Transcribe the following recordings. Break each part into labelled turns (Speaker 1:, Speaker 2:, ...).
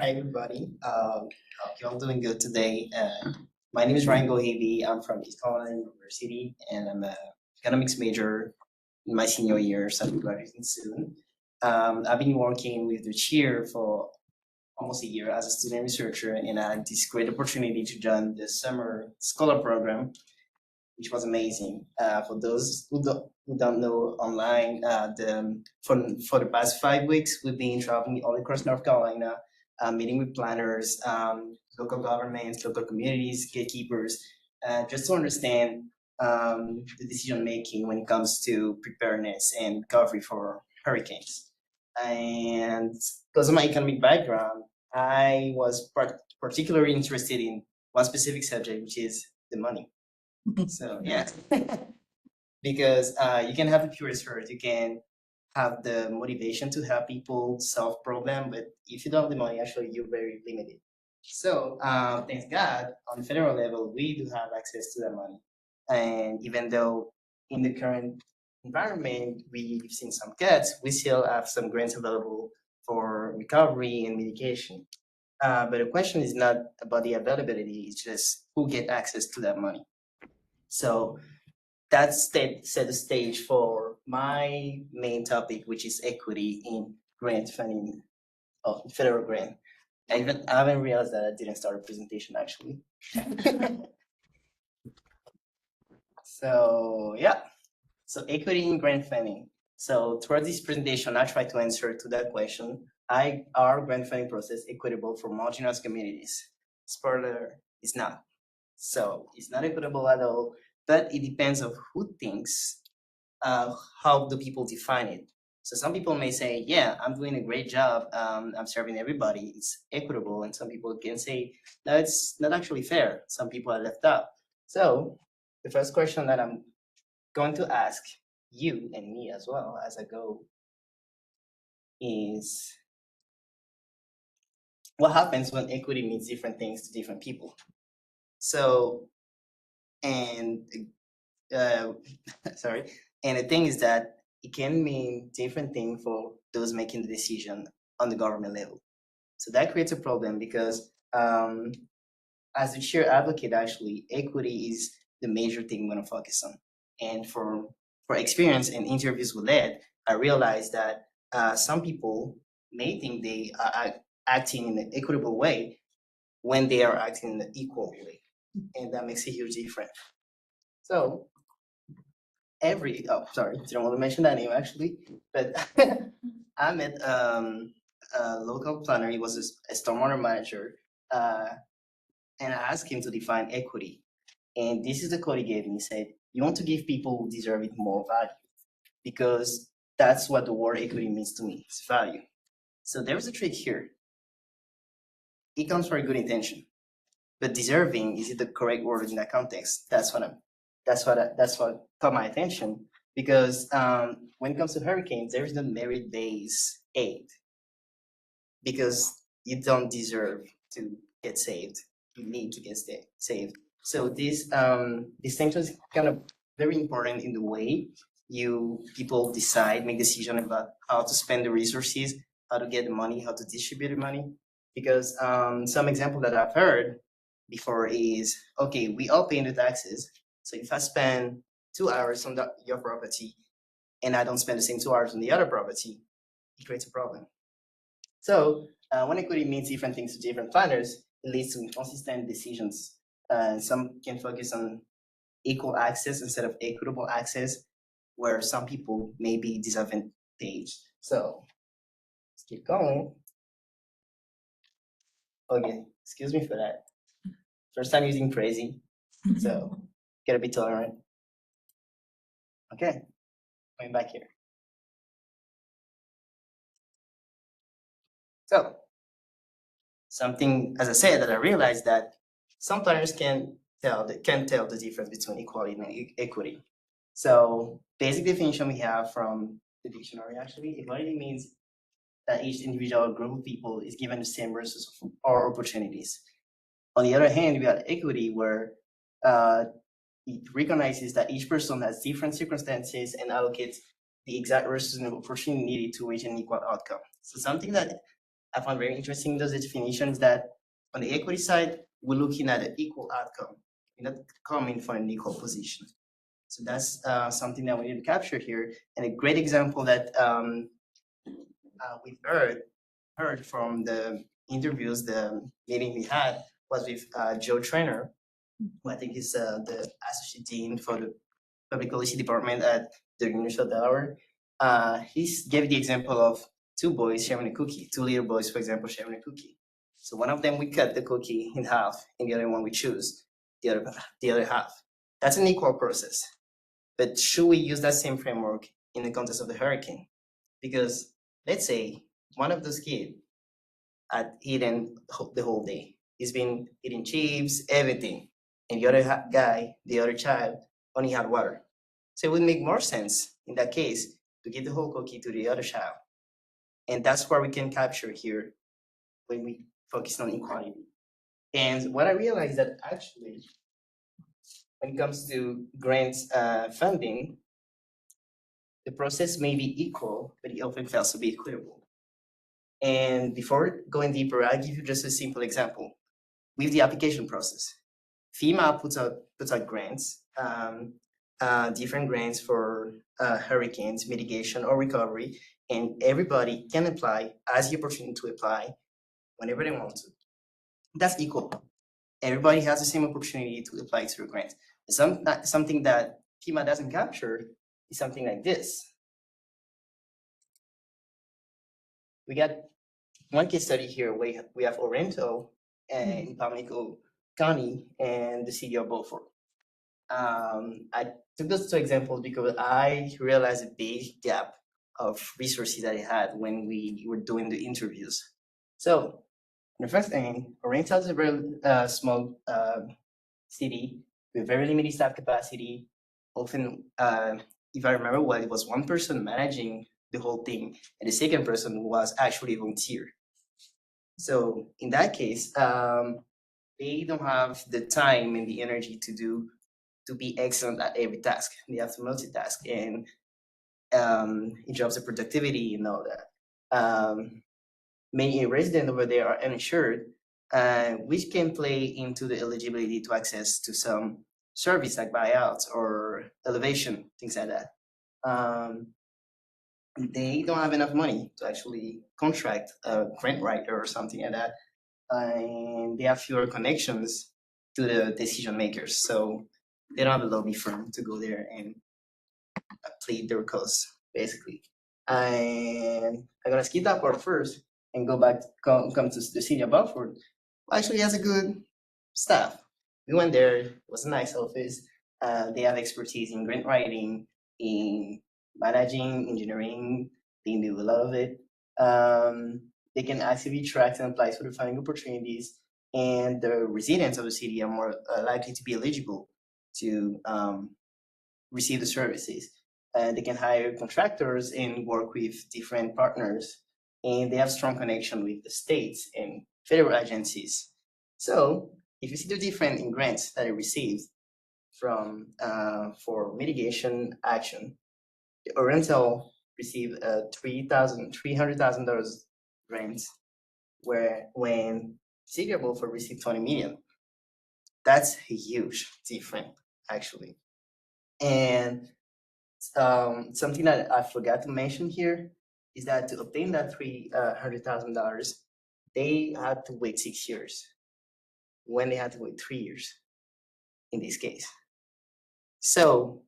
Speaker 1: Hi, everybody. Hope you're all doing good today. My name is Ryan Gohi. I'm from East Carolina University, and I'm a economics major in my senior year, so I'm graduating soon. I've been working with the chair for almost a year as a student researcher, and I had this great opportunity to join the summer scholar program, which was amazing. For those who don't know online, for the past 5 weeks, we've been traveling all across North Carolina, meeting with planners, local governments, local communities, gatekeepers, just to understand the decision making when it comes to preparedness and recovery for hurricanes. And because of my economic background, I was particularly interested in one specific subject, which is the money. So yeah, because you can have a pure research, you can have the motivation to help people solve problem, but if you don't have the money, actually you're very limited. So thanks God, on federal level, we do have access to that money, and even though in the current environment we've seen some cuts, we still have some grants available for recovery and mitigation. But the question is not about the availability; it's just who get access to that money. So set the stage for my main topic, which is equity in grant funding of federal grant. I haven't realized that I didn't start a presentation actually. So yeah, so equity in grant funding. So throughout this presentation, I try to answer to that question. Our grant funding process equitable for marginalized communities? Spoiler, it's not. So it's not equitable at all, but it depends on who thinks, how do people define it. So some people may say, yeah, I'm doing a great job, I'm serving everybody, it's equitable. And some people can say, no, it's not actually fair. Some people are left out. So the first question that I'm going to ask you and me as well as I go is, what happens when equity means different things to different people? So, and uh, sorry, and the thing is that it can mean different thing for those making the decision on the government level. So that creates a problem because as a chair advocate, actually, equity is the major thing we want to focus on. And for experience and interviews with led, I realized that some people may think they are acting in an equitable way when they are acting in an equal way, and that makes a huge difference. So didn't want to mention that name actually, but I met a local planner. He was a stormwater manager, uh, and I asked him to define equity. And this is the code he gave me. He said, "You want to give people who deserve it more value, because that's what the word equity means to me. It's value." So there's a trick here. It comes from a good intention, but deserving, is it the correct word in that context? That's what caught my attention, because when it comes to hurricanes, there is no merit-based aid, because you don't deserve to get saved. You need to get saved. So this distinction is kind of very important in the way you people make decision about how to spend the resources, how to get the money, how to distribute the money. Because some example that I've heard before is, okay, we all pay the taxes. So if I spend 2 hours on your property and I don't spend the same 2 hours on the other property, it creates a problem. So when equity means different things to different planners, it leads to inconsistent decisions. Some can focus on equal access instead of equitable access, where some people may be disadvantaged. So let's keep going. Okay, excuse me for that. First time using crazy, so gotta be tolerant. Okay, going back here. So something, as I said, that I realized that some planners can tell the difference between equality and equity. So basic definition we have from the dictionary, actually, equality means that each individual or group of people is given the same resources or opportunities. On the other hand, we have equity, where it recognizes that each person has different circumstances and allocates the exact resources and opportunity needed to reach an equal outcome. So something that I found very interesting those definitions that on the equity side, we're looking at an equal outcome. We're not coming for an equal position. So that's something that we need to capture here. And a great example that we've heard from the interviews, the meeting we had was with Joe Trainer, who I think is the associate dean for the public policy department at the University of Delaware. He gave the example of two boys sharing a cookie, two little boys, for example, sharing a cookie. So one of them we cut the cookie in half, and the other one we choose the other half. That's an equal process. But should we use that same framework in the context of the hurricane? Because let's say one of those kids had eaten the whole day. He's been eating chips, everything. And the other guy, the other child, only had water. So it would make more sense in that case to give the whole cookie to the other child. And that's where we can capture here when we focus on equality. And what I realized that actually, when it comes to grants funding, the process may be equal, but it often fails to be equitable. And before going deeper, I'll give you just a simple example with the application process. FEMA puts out grants, different grants for hurricanes, mitigation, or recovery, and everybody can apply, has the opportunity to apply whenever they want to. That's equal. Everybody has the same opportunity to apply to the grant. Something that FEMA doesn't capture is something like this. We got one case study here. We have Orento in Pamlico County and the city of Beaufort. I took those two examples because I realized a big gap of resources that I had when we were doing the interviews. So, the first thing, Orento is a very small city with very limited staff capacity. Often, if I remember well, it was one person managing the whole thing, and the second person was actually a volunteer. So in that case, they don't have the time and the energy to be excellent at every task. They have to multitask, and it drops the productivity and all that. Many residents over there are uninsured, which can play into the eligibility to access to some service like buyouts or elevation, things like that. They don't have enough money to actually contract a grant writer or something like that, and they have fewer connections to the decision makers, so they don't have a lobby firm to go there and plead their cause, basically. And I'm gonna skip that part first and come to the city of Belfort. Well, actually, has a good staff. We went there. It was a nice office. They have expertise in grant writing, in managing, engineering. They do a lot of it. They can actively track and apply for the funding opportunities, and the residents of the city are more likely to be eligible to receive the services. They can hire contractors and work with different partners, and they have strong connection with the states and federal agencies. So if you see the difference in grants that I received from for mitigation action, the Oriental received a $300,000 grant, where when City of Beaufort received 20 million. That's a huge difference, actually. And something that I forgot to mention here is that to obtain that $300,000, they had to wait 6 years when they had to wait 3 years in this case. So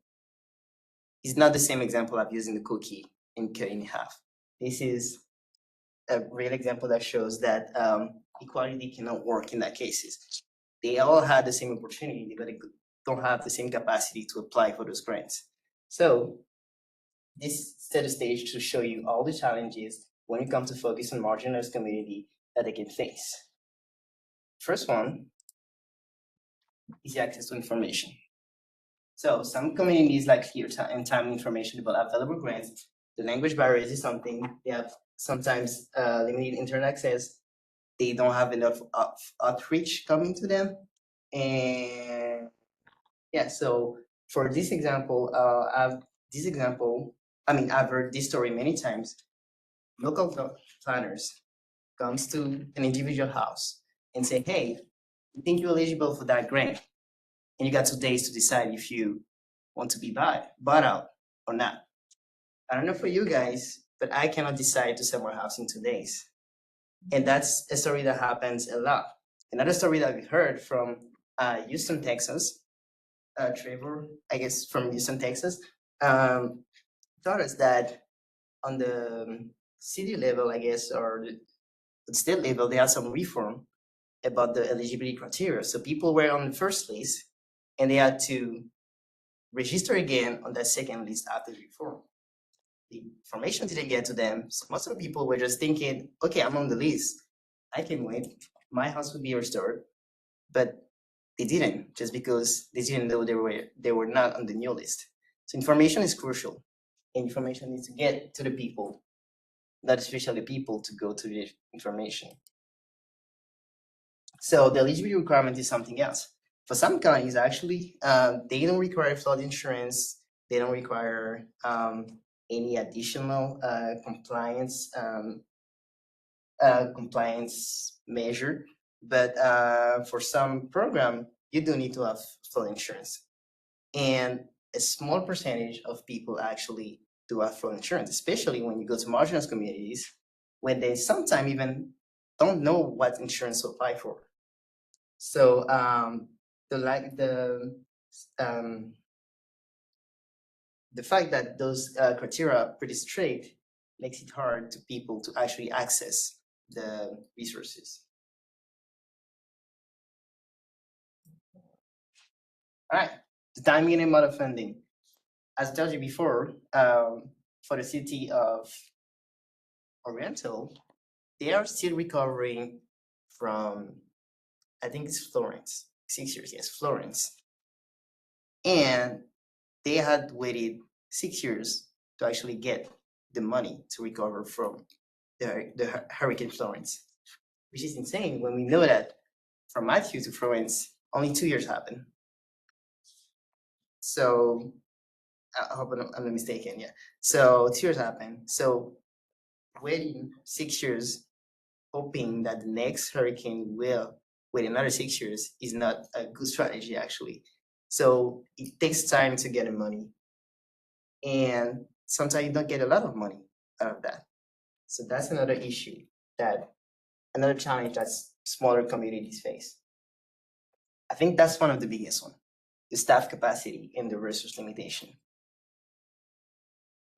Speaker 1: it's not the same example of using the cookie and cutting in half. This is a real example that shows that equality cannot work in that cases. They all had the same opportunity, but they don't have the same capacity to apply for those grants. So this set a stage to show you all the challenges when it comes to focus on marginalized community that they can face. First one is the access to information. So some communities lack clear and timely information about available grants. The language barriers is something. They have sometimes limited internet access. They don't have enough outreach coming to them. And yeah, so for this example, I've heard this story many times. Local planners comes to an individual house and say, hey, I think you're eligible for that grant. And you got 2 days to decide if you want to be bought out or not. I don't know for you guys, but I cannot decide to sell my house in 2 days. And that's a story that happens a lot. Another story that we heard from Houston, Texas, Trevor, I guess from Houston, Texas, um, taught us that on the city level, I guess, or the state level, they had some reform about the eligibility criteria. So people were on the first list and they had to register again on that second list after the reform. The information didn't get to them. So most of the people were just thinking, okay, I'm on the list. I can wait. My house will be restored. But they didn't, just because they didn't know they were not on the new list. So information is crucial. And information needs to get to the people, not especially people to go to the information. So the eligibility requirement is something else. For some counties, actually, they don't require flood insurance. They don't require any additional compliance measure. But for some program, you do need to have flood insurance. And a small percentage of people actually do have flood insurance, especially when you go to marginalized communities, when they sometimes even don't know what insurance to apply for. So um, the fact that those criteria are pretty strict makes it hard to people to actually access the resources. All right, the timing and amount of funding. As I told you before, for the city of Oriental, they are still recovering from, I think it's Florence, 6 years, yes, Florence. And they had waited 6 years to actually get the money to recover from the Hurricane Florence, which is insane when we know that from Matthew to Florence, only 2 years happened. So I hope I'm not mistaken. Yeah. So 2 years happened. So waiting 6 years, hoping that the next hurricane will wait another 6 years is not a good strategy, actually. So it takes time to get the money. And sometimes you don't get a lot of money out of that. So that's another issue, another challenge that smaller communities face. I think that's one of the biggest one, the staff capacity and the resource limitation.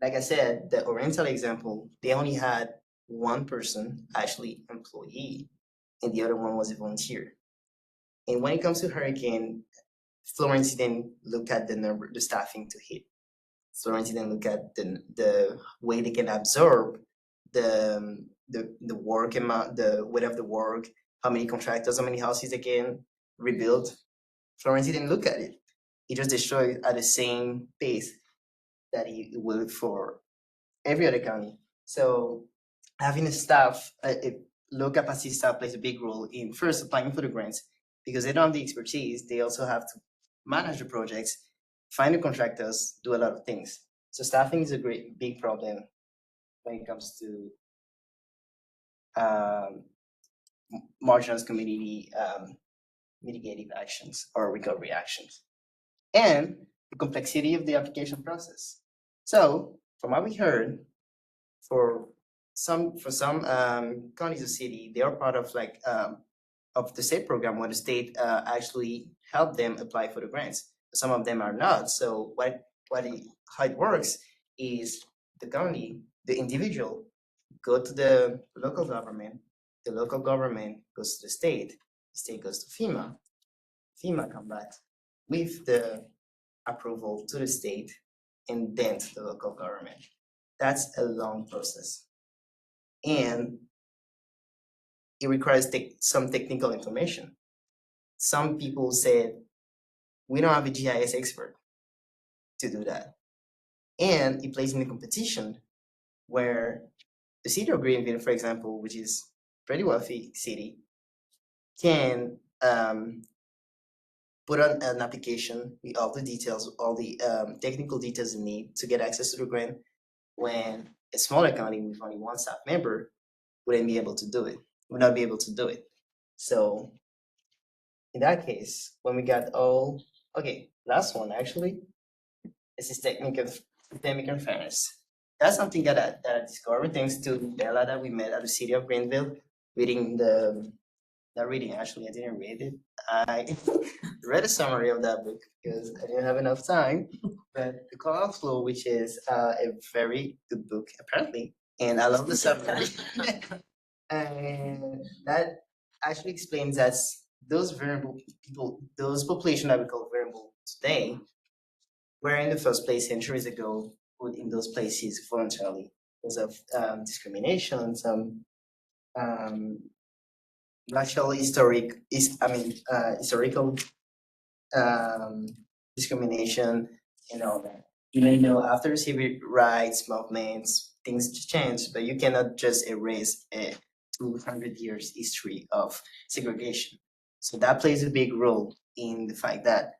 Speaker 1: Like I said, the Oriental example, they only had one person actually employee, and the other one was a volunteer. And when it comes to hurricane, Florence didn't look at the staffing to hit. Florence didn't look at the way they can absorb the work amount, the weight of the work, how many contractors, how many houses they can rebuild. Florence didn't look at it. He just destroyed at the same pace that he will for every other county. So having a staff, a low capacity staff plays a big role in first applying for the grants, because they don't have the expertise. They also have to manage the projects, find the contractors, do a lot of things. So staffing is a big problem when it comes to marginalized community mitigative actions or recovery actions, and the complexity of the application process. So from what we heard, for some counties or city, they are part of of the state program where the state actually help them apply for the grants. Some of them are not. So how it works is the county, the individual, go to the local government goes to the state goes to FEMA come back with the approval to the state and then to the local government. That's a long process. And it requires some technical information. Some people said, we don't have a GIS expert to do that. And it plays in a competition where the city of Greenville, for example, which is pretty wealthy city, can put on an application with all the details, all the technical details you need to get access to the grant, when a smaller county with only one staff member wouldn't be able to do it. would not be able to do it. So in that case, when we got all, okay, last one actually, is systemic unfairness. That's something that I discovered thanks to Bella that we met at the city of Greenville, reading not reading actually, I didn't read it. I read a summary of that book because I didn't have enough time. But The Color Flow, which is a very good book apparently, and I love the summary. And that actually explains that those vulnerable people, those population that we call vulnerable today, were in the first place centuries ago put in those places voluntarily because of discrimination, some um, racial historical um, discrimination and all that. Even though after civil rights movements, things change, but you cannot just erase a 200 years history of segregation. So that plays a big role in the fact that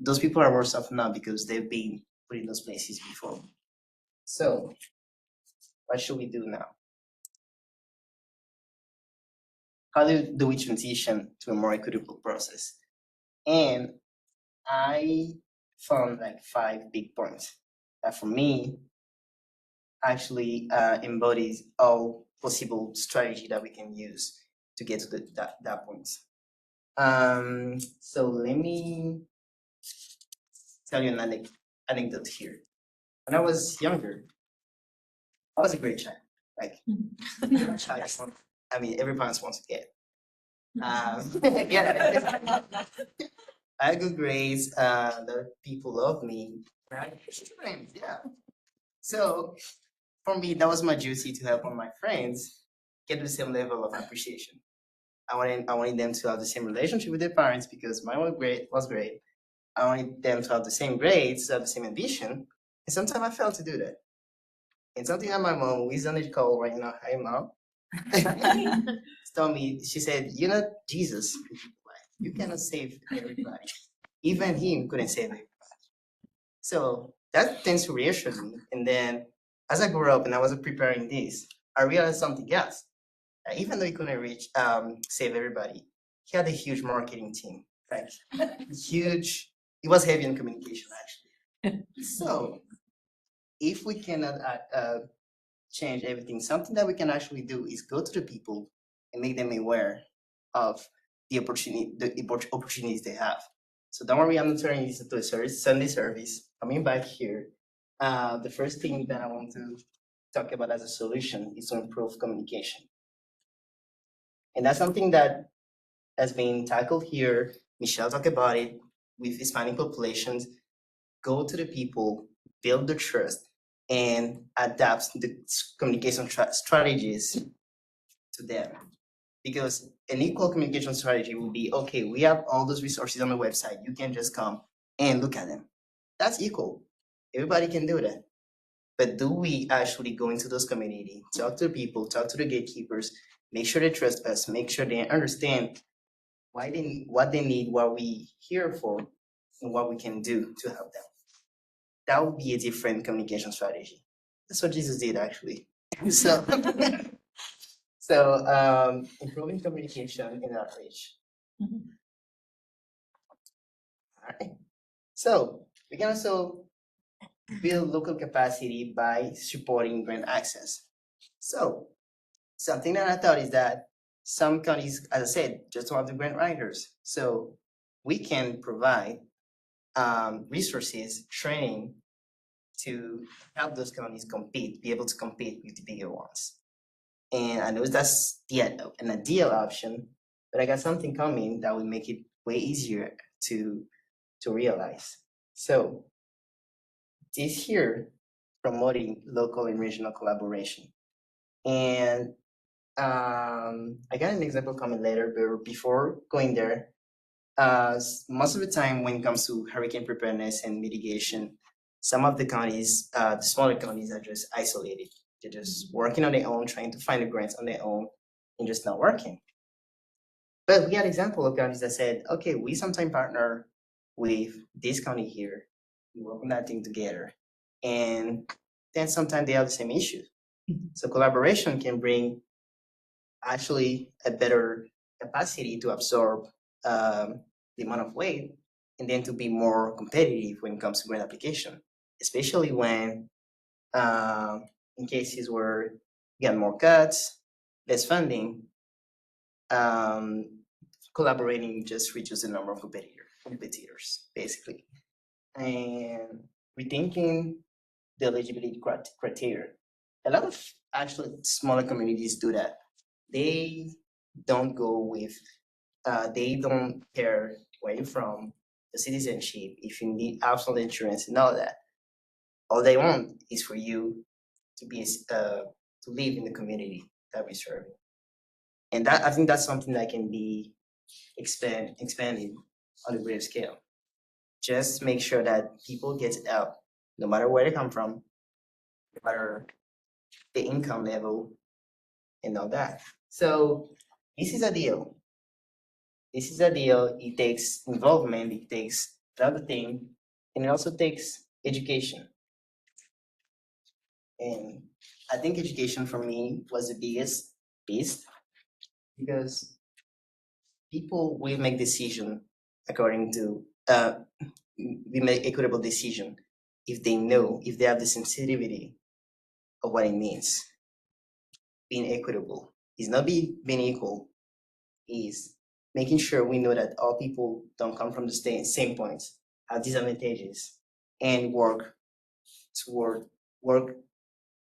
Speaker 1: those people are worse off now because they've been put in those places before. So what should we do now? How do we transition to a more equitable process? And I found like 5 big points that for me actually embodies all possible strategy that we can use to get to that point. So let me tell you an anecdote here. When I was younger, I was a great child. Like, I mean, every parent wants to get. Yeah. I had good grades. The people love me. I had strength, yeah. So for me, that was my duty to help all my friends get the same level of appreciation. I wanted them to have the same relationship with their parents because mine was great. I wanted them to have the same grades, to have the same ambition. And sometimes I failed to do that. And something that my mom, who is on the call right now, hi mom, told me, she said, "You're not Jesus. You cannot save everybody. Even him couldn't save everybody." So that tends to reassure me. And then as I grew up and I was preparing this, I realized something else. Even though he couldn't save everybody, he had a huge marketing team. Like huge, he was heavy in communication actually. So if we cannot change everything, something that we can actually do is go to the people and make them aware of the opportunities they have. So don't worry, I'm not turning this into a Sunday service. Coming back here, the first thing that I want to talk about as a solution is to improve communication. And that's something that has been tackled here. Michelle talked about it with Hispanic populations. Go to the people, build the trust, and adapt the communication strategies to them. Because an equal communication strategy will be, okay, we have all those resources on the website. You can just come and look at them. That's equal. Everybody can do that. But do we actually go into those communities, talk to the people, talk to the gatekeepers, make sure they trust us, make sure they understand what they need, what we here for, and what we can do to help them? That would be a different communication strategy. That's what Jesus did actually. So, improving communication and outreach. All right. So we can also build local capacity by supporting grant access. So something that I thought is that some counties, as I said, just don't have the grant writers. So we can provide resources, training to help those counties be able to compete with the bigger ones. And I know that's an ideal option, but I got something coming that will make it way easier to realize. So this here, promoting local and regional collaboration. And I got an example coming later, but before going there, most of the time when it comes to hurricane preparedness and mitigation, some of the counties, the smaller counties are just isolated. They're just working on their own, trying to find the grants on their own, and just not working. But we had example of counties that said, okay, we sometimes partner with this county here, we work on that thing together, and then sometimes they have the same issue. So collaboration can bring actually a better capacity to absorb the amount of weight and then to be more competitive when it comes to grant application, especially when uh, in cases where you get more cuts, less funding, um, collaborating just reduces the number of competitors, basically. And rethinking the eligibility criteria. A lot of actually smaller communities do that. They don't go with, they don't care where you're from, the citizenship, if you need household insurance and all that. All they want is for you to be to live in the community that we serve. And that I think that's something that can be expanded on a greater scale. Just make sure that people get help, no matter where they come from, no matter the income level, and all that. So this is a deal. This is a deal. It takes involvement. It takes another thing, and it also takes education. And I think education for me was the biggest piece because people will make decision according to we make equitable decision if they know, if they have the sensitivity of what it means. Being equitable is not being equal, is making sure we know that all people don't come from the same points, have disadvantages, and work toward work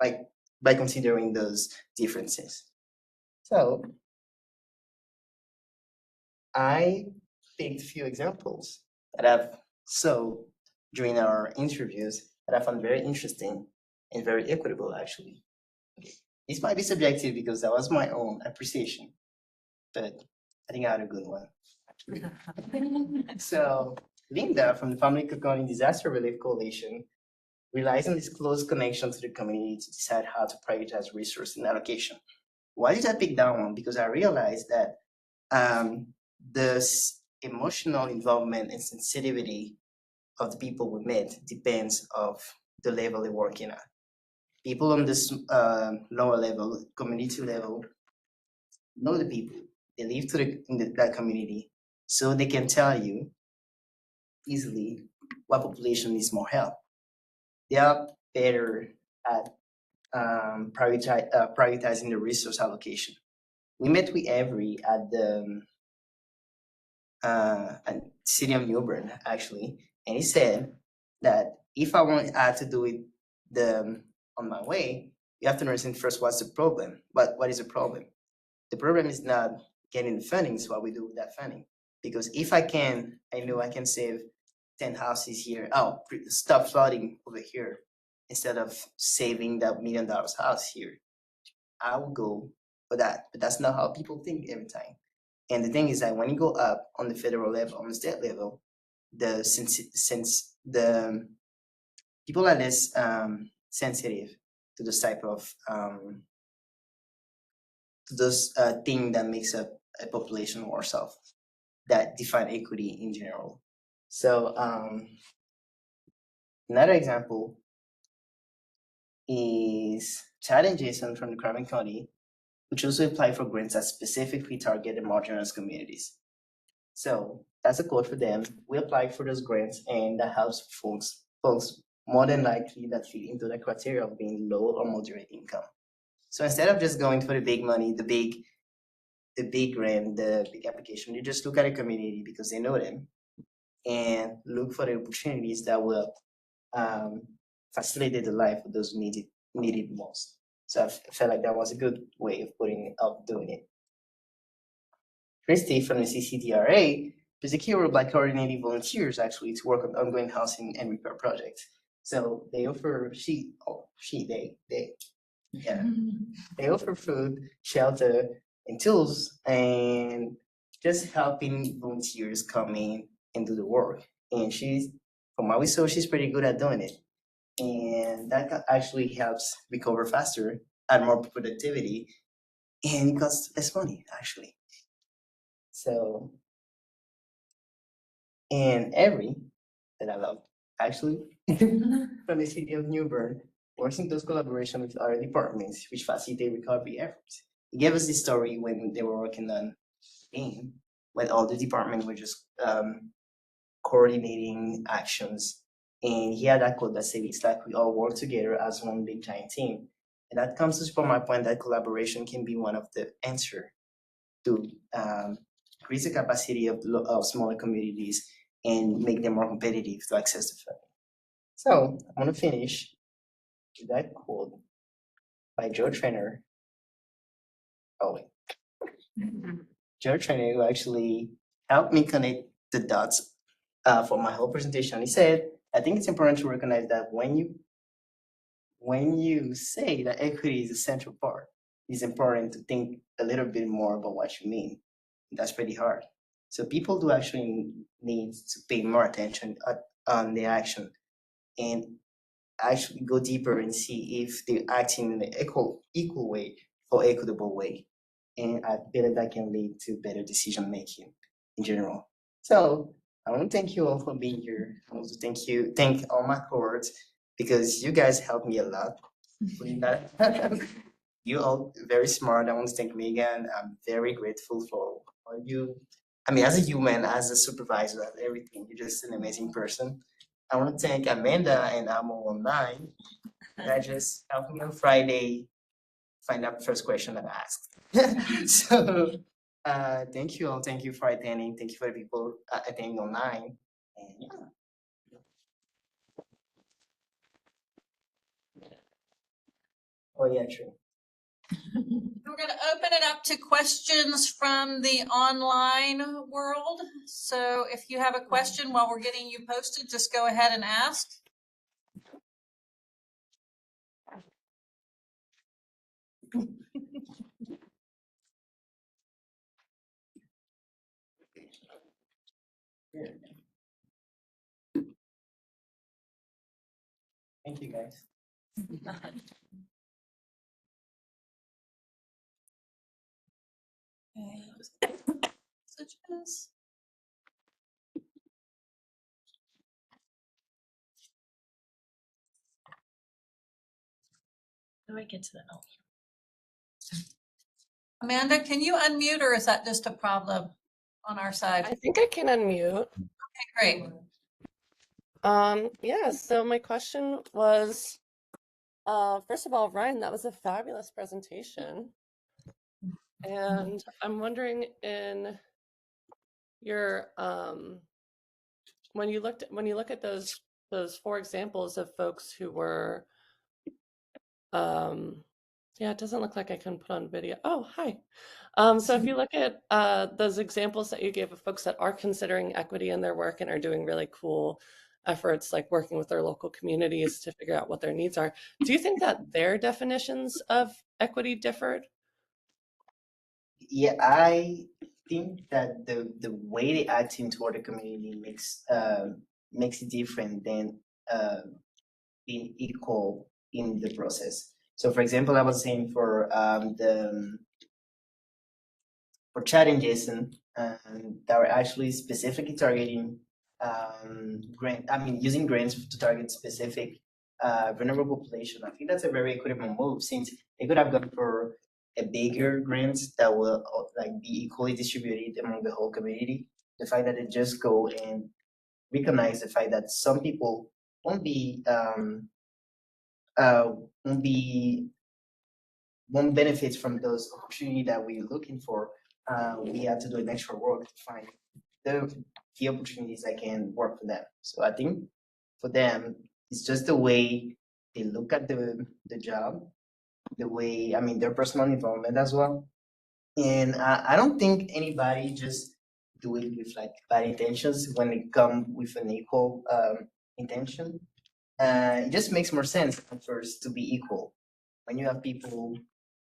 Speaker 1: like by considering those differences. So I picked a few examples that I've saw during our interviews that I found very interesting and very equitable actually. Okay. This might be subjective because that was my own appreciation, but I think I had a good one. So Linda from the Family Cooking Disaster Relief Coalition relies on this close connection to the community to decide how to prioritize resource and allocation. Why did I pick that one? Because I realized that the emotional involvement and sensitivity of the people we met depends of the level they're working at. People on this lower level, community level, know the people. They live that community, so they can tell you easily what population needs more help. They are better at prioritizing the resource allocation. We met with Avery at the at City of New Bern actually, and he said that if I had to do it on my way, you have to understand first what's the problem. What is the problem? The problem is not getting the funding. Is what we do with that funding. Because if I know I can save 10 houses here. Oh, stop flooding over here instead of saving that $1 million house here. I will go for that. But that's not how people think every time. And the thing is that when you go up on the federal level, on the state level, since the people are less sensitive to this type of to those thing that makes up a population or self that define equity in general. So another example is Chad and Jason from the Carbon County, which also apply for grants that specifically target the marginalized communities. So that's a quote for them. We apply for those grants, and that helps folks more than likely that fit into the criteria of being low or moderate income. So instead of just going for the big money, the big grant, the big application, you just look at a community because they know them and look for the opportunities that will facilitate the life of those needed most. So I felt like that was a good way of doing it. Christy from the CCDRA is a key role by coordinating volunteers actually to work on ongoing housing and repair projects. So they offer they offer food, shelter, and tools, and just helping volunteers come in and do the work. And from what we saw, she's pretty good at doing it. And that actually helps recover faster, add more productivity, and it costs less money, actually. So, and Every, that I love, actually, from the city of New Bern, works in close collaboration with other departments, which facilitate recovery efforts. He gave us this story when they were working on game, when all the department were just coordinating actions. And he had that quote that said, it's like we all work together as one big giant team. And that comes to support my point that collaboration can be one of the answer to increase the capacity of smaller communities and make them more competitive to access the funding. So I want to finish with that quote by Joe Trainer. Oh, wait. Joe Trainer, who actually helped me connect the dots for my whole presentation. He said, I think it's important to recognize that when you say that equity is a central part, it's important to think a little bit more about what you mean. That's pretty hard. So people do actually need to pay more attention on the action and actually go deeper and see if they're acting in an equal way or equitable way. And I believe that can lead to better decision making in general. So I want to thank you all for being here. I want to thank all my cohorts because you guys helped me a lot. Doing that. You all very smart. I want to thank Megan. I'm very grateful for all you. I mean, as a human, as a supervisor, as everything, you're just an amazing person. I want to thank Amanda and Amo Online that just helped me on Friday find out the first question that I asked. So thank you all. Thank you for attending. Thank you for the people attending online. And yeah. Oh yeah, true.
Speaker 2: We're going to open it up to questions from the online world. So if you have a question while we're getting you posted, just go ahead and ask.
Speaker 1: Thank you guys.
Speaker 2: Messages.
Speaker 3: How do I get to that? Oh.
Speaker 2: Amanda, can you unmute or is that just a problem on our side?
Speaker 3: I think I can unmute.
Speaker 2: Okay, great.
Speaker 3: Yeah, so my question was, first of all, Ryan, that was a fabulous presentation. And I'm wondering in your when you look at those 4 examples of folks who were yeah, it doesn't look like I can put on video. Oh, hi. So if you look at those examples that you gave of folks that are considering equity in their work and are doing really cool efforts like working with their local communities to figure out what their needs are, do you think that their definitions of equity differed?
Speaker 1: Yeah, I think that the way they acting toward the community makes it different than being equal in the process. So, for example, I was saying for Chad and Jason, that were actually specifically targeting using grants to target specific vulnerable population. I think that's a very equitable move since they could have gone for a bigger grant that will like be equally distributed among the whole community. The fact that they just go and recognize the fact that some people won't be won't be won't benefit from those opportunity that we're looking for. We have to do an extra work to find the opportunities that can work for them. So I think for them, it's just the way they look at the job, the way their personal involvement as well. And I don't think anybody just do it with like bad intentions when they come with an equal intention. It just makes more sense at first to be equal. When you have people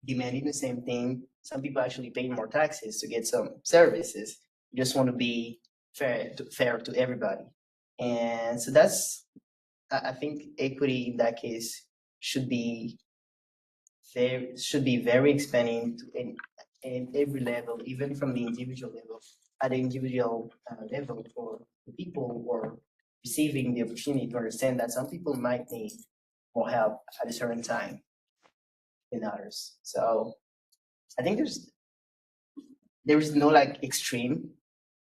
Speaker 1: demanding the same thing, some people actually pay more taxes to get some services. You just want to be fair to everybody. And so I think equity in that case should be very expanding in every level, even from the individual level, at the individual level for the people who are receiving the opportunity to understand that some people might need more help at a certain time than others. So I think there's no like extreme,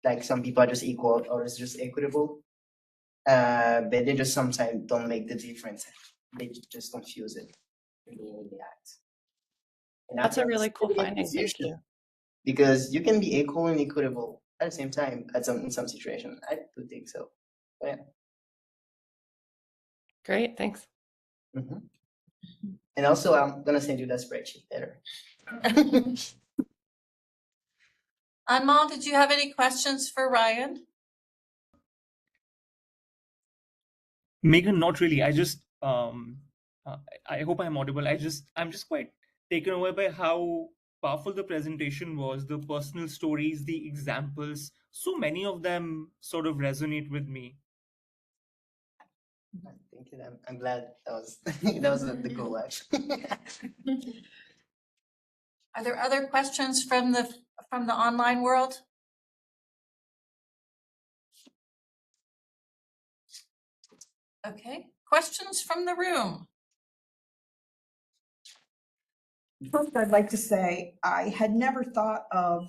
Speaker 1: like some people are just equal or it's just equitable. But they just sometimes don't make the difference. They just confuse it in the way they act. And I
Speaker 3: That's a
Speaker 1: think
Speaker 3: really
Speaker 1: it's
Speaker 3: cool
Speaker 1: really a
Speaker 3: finding. Thank
Speaker 1: confusion,
Speaker 3: you.
Speaker 1: because you can be equal and equitable at the same time in some situation. I do think so. But yeah.
Speaker 3: Great, thanks.
Speaker 1: Mhm. And also, I'm gonna send you that spreadsheet later.
Speaker 2: Anmol, did you have any questions for Ryan?
Speaker 4: Megan, not really. I just I hope I'm audible. I'm just quite taken away by how powerful the presentation was, the personal stories, the examples. So many of them sort of resonate with me.
Speaker 1: Thank you. I'm glad that was that was the goal actually.
Speaker 2: Are there other questions from the online world? Okay, questions from the room?
Speaker 5: First, I'd like to say I had never thought of